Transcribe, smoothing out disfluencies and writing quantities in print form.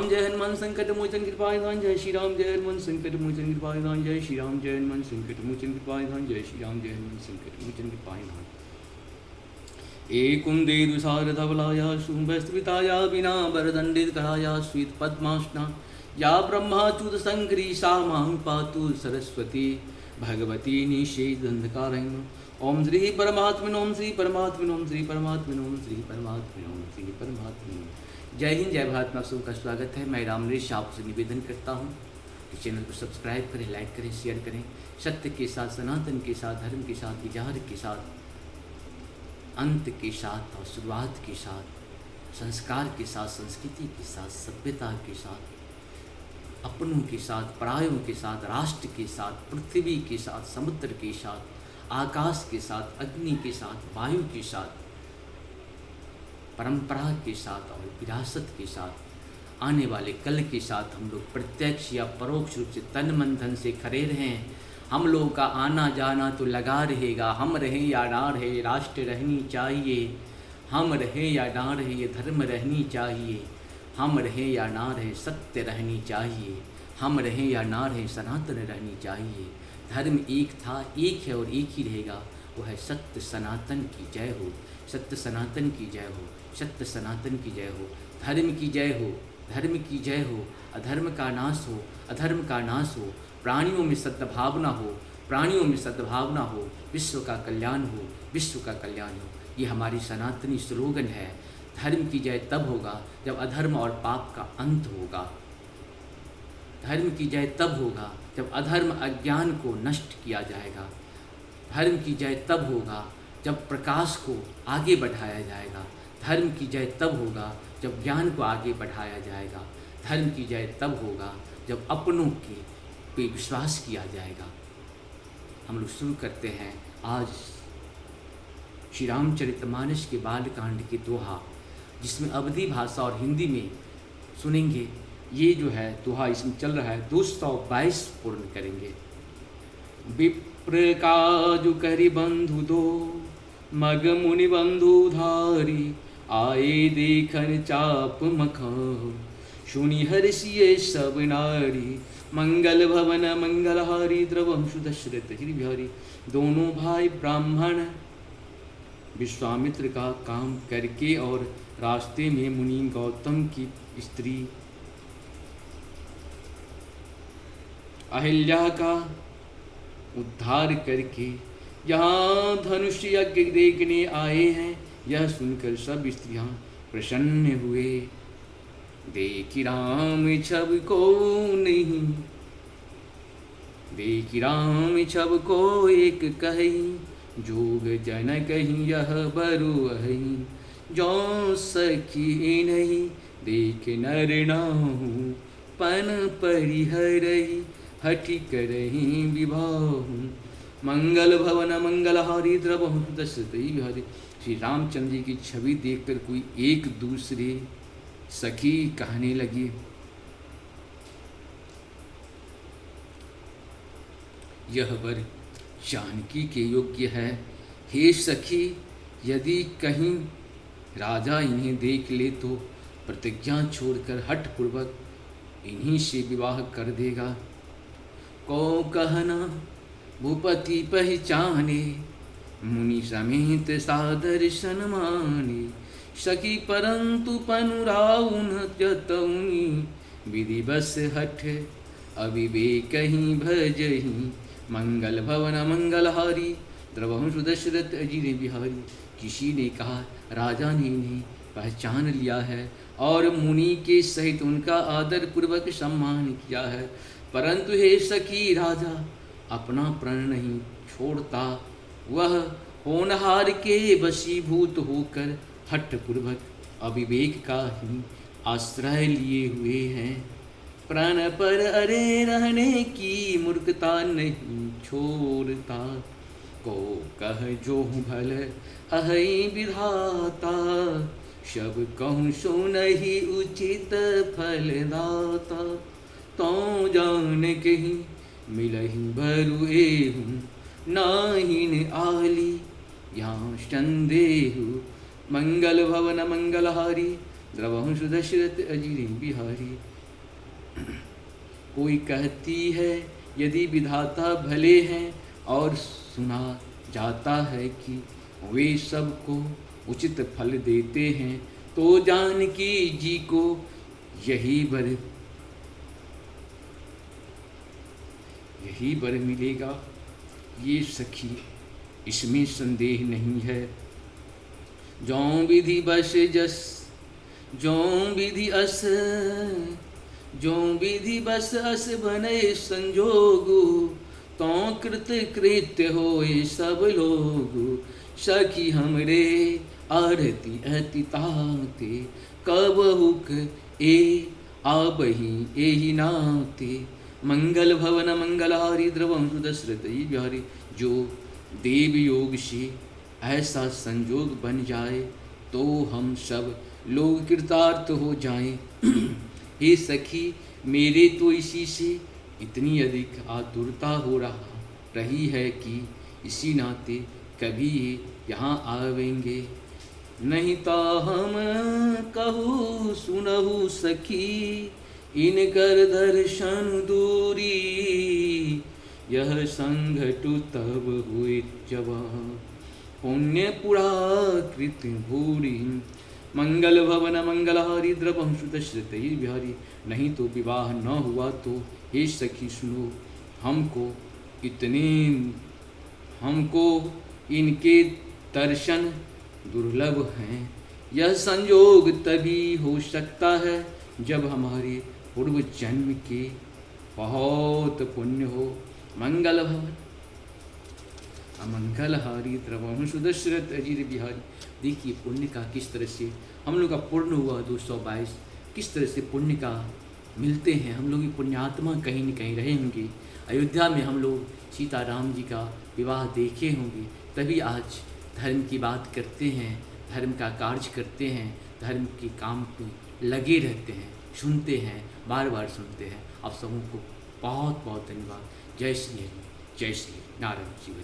जय हनुमान संकट मोचन कृपा निधान जय श्री राम जय हनुमान संकट मोचन कृपा निधान जय श्री राम जय हनुमान संकट मोचन कृपा निधान जय श्री राम जय हनुमान संकट मोचन कृपा निधान। एकुंदे दुसारधवलाया शुंभस्त्रिताया विना वरदंडित कराया श्वेत पद्मासना या ब्रह्माच्युत संकरी सा मां पातु सरस्वती भगवती निषेधंधकारण्य। ओम श्री परमात्मन ओम श्री परमात्मन ओम श्री परमात्मन ओम श्री परमात्मन ओम श्री परमात्मन। जय हिंद जय भारत में सबका स्वागत है। मैं राम नरेश आपसे निवेदन करता हूँ इस चैनल को सब्सक्राइब करें, लाइक करें, शेयर करें। सत्य के साथ, सनातन के साथ, धर्म के साथ, विचार के साथ, अंत के साथ और शुरुआत के साथ, संस्कार के साथ, संस्कृति के साथ, सभ्यता के साथ, अपनों के साथ, परायों के साथ, राष्ट्र के साथ, पृथ्वी के साथ, समुद्र के साथ, आकाश के साथ, अग्नि के साथ, वायु के साथ, परंपरा के साथ और विरासत के साथ, आने वाले कल के साथ हम लोग प्रत्यक्ष या परोक्ष रूप से तन मन धन से खड़े रहें। हम लोगों का आना जाना तो लगा रहेगा। हम रहें या ना रहे, राष्ट्र रहनी चाहिए। हम रहें या ना रहे, ये धर्म रहनी चाहिए। हम रहें या ना रहे, सत्य रहनी चाहिए। हम रहें या ना रहे, सनातन रहनी चाहिए। धर्म एक था, एक है और एक ही रहेगा, वो है सत्य सनातन की जय हो। सत्य सनातन की जय हो। सत्य सनातन की जय हो। धर्म की जय हो। धर्म की जय हो। अधर्म का नाश हो। अधर्म का नाश हो। प्राणियों में सद्भावना हो। प्राणियों में सद्भावना हो। विश्व का कल्याण हो। विश्व का कल्याण हो। ये हमारी सनातनी स्लोगन है। धर्म की जय तब होगा जब अधर्म और पाप का अंत होगा। धर्म की जय तब होगा जब अधर्म अज्ञान को नष्ट किया जाएगा। धर्म की जय तब होगा जब प्रकाश को आगे बढ़ाया जाएगा। धर्म की जय तब होगा जब ज्ञान को आगे बढ़ाया जाएगा। धर्म की जय तब होगा जब अपनों के पे विश्वास किया जाएगा। हम लोग शुरू करते हैं आज श्री रामचरितमानस के बालकांड के दोहा, जिसमें अवधी भाषा और हिंदी में सुनेंगे। ये जो है दोहा इसमें चल रहा है 222 पूर्ण करेंगे। विप्र काजु करि बंधु दो, मग मुनि बंधु धारी, आए देखन चाप मखान, सुनि हर्षिए सब नारी, मंगल भवन मंगलहारी, द्रवंशु दशरथ गिरि बिहारी। दोनों भाई ब्राह्मण विश्वामित्र का काम करके और रास्ते में मुनि गौतम की स्त्री अहिल्या का उद्धार करके यहाँ धनुष यज्ञ देखने आए हैं। यह सुनकर सब स्त्रियां प्रसन्न हुए। देखी राम छब को नहीं, देखी राम छब को एक कही, जोग जन कहीं यह बरु अहि, जो सखी नहीं देख नर नाहु, पन परिहरहि हठि करहि विवाह, मंगल भवन मंगलहारी, द्रवहु दशरथ बिहारी। श्री रामचंद्र जी की छवि देखकर कोई एक दूसरे सखी कहने लगे, यह वर जानकी के योग्य है। हे सखी, यदि कहीं राजा इन्हें देख ले तो प्रतिज्ञा छोड़कर हठपूर्वक इन्हीं से विवाह कर देगा। को कहना भूपति पहचाने, मुनि समेत सादर सन्माने, सखी परंतु पनुराउन जतौनी, विधि बस हठ अविवेक ही भजही, मंगल भवन मंगलहारी, द्रवंशु दशरथ अजिर बिहारी। किसी ने कहा राजा ने इन्हें पहचान लिया है और मुनि के सहित उनका आदर पूर्वक सम्मान किया है, परंतु हे सखी राजा अपना प्रण नहीं छोड़ता। वह होनहार के वशीभूत होकर हठपूर्वक अविवेक का ही आश्रय लिए हुए हैं। प्राण पर अरे रहने की मूर्खता नहीं छोड़ता, को कह जो भल अहि विधाता, सब कहूँ सुनहि उचित फल दाता। तो जान कहीं मिलहि बरु एहु, नाहिन आली यहाँ संदेहु, मंगल भवन मंगलहारी, द्रवंशु दशरथ अजिर बिहारी। कोई कहती है यदि विधाता भले हैं, और सुना जाता है कि वे सबको उचित फल देते हैं, तो जानकी जी को यही वर मिलेगा। ये सखी इसमें संदेह नहीं है। जौं विधि बस जस, जौं विधि बस अस बने संजोगु, तौं कृत कृत्य होए सब लोगु। सखी हमरे आरती अति ताते, कबहुक ए आबही एहि नाते। मंगल भवन मंगलहारी द्रवम सुदशरथ बिहारी। जो देव योग से ऐसा संजोग बन जाए तो हम सब लोग कृतार्थ हो जाएं। हे सखी, मेरे तो इसी से इतनी अधिक आतुरता हो रही है कि इसी नाते कभी यहाँ आवेंगे। नहीं तो हम कहूँ सुनहु सखी, इनकर दर्शन दूरी। यह संघटु तब हुए जवा, पुण्य पुराकृत भूरी। मंगल भवन मंगलहारी द्रवम सुदशरथ बिहारी। नहीं तो विवाह न हुआ तो हे सखी सुनो, हमको इनके दर्शन दुर्लभ हैं। यह संयोग तभी हो सकता है जब हमारे पूर्व जन्म के बहुत पुण्य हो। मंगल भवन अमंगलहारी द्रवम सुदशरथ अजीर बिहारी। देखिए पुण्य का किस तरह से हम लोग का पूर्ण हुआ 222, किस तरह से पुण्य का मिलते हैं। हम लोग की पुण्यात्मा कहीं न कहीं रहे होंगे। अयोध्या में हम लोग सीता राम जी का विवाह देखे होंगे, तभी आज धर्म की बात करते हैं, धर्म का कार्य करते हैं, धर्म के काम पे लगे रहते हैं, सुनते हैं, बार बार सुनते हैं। आप सबों को बहुत बहुत धन्यवाद। जय श्री हरि, जय श्री नारायण शिव।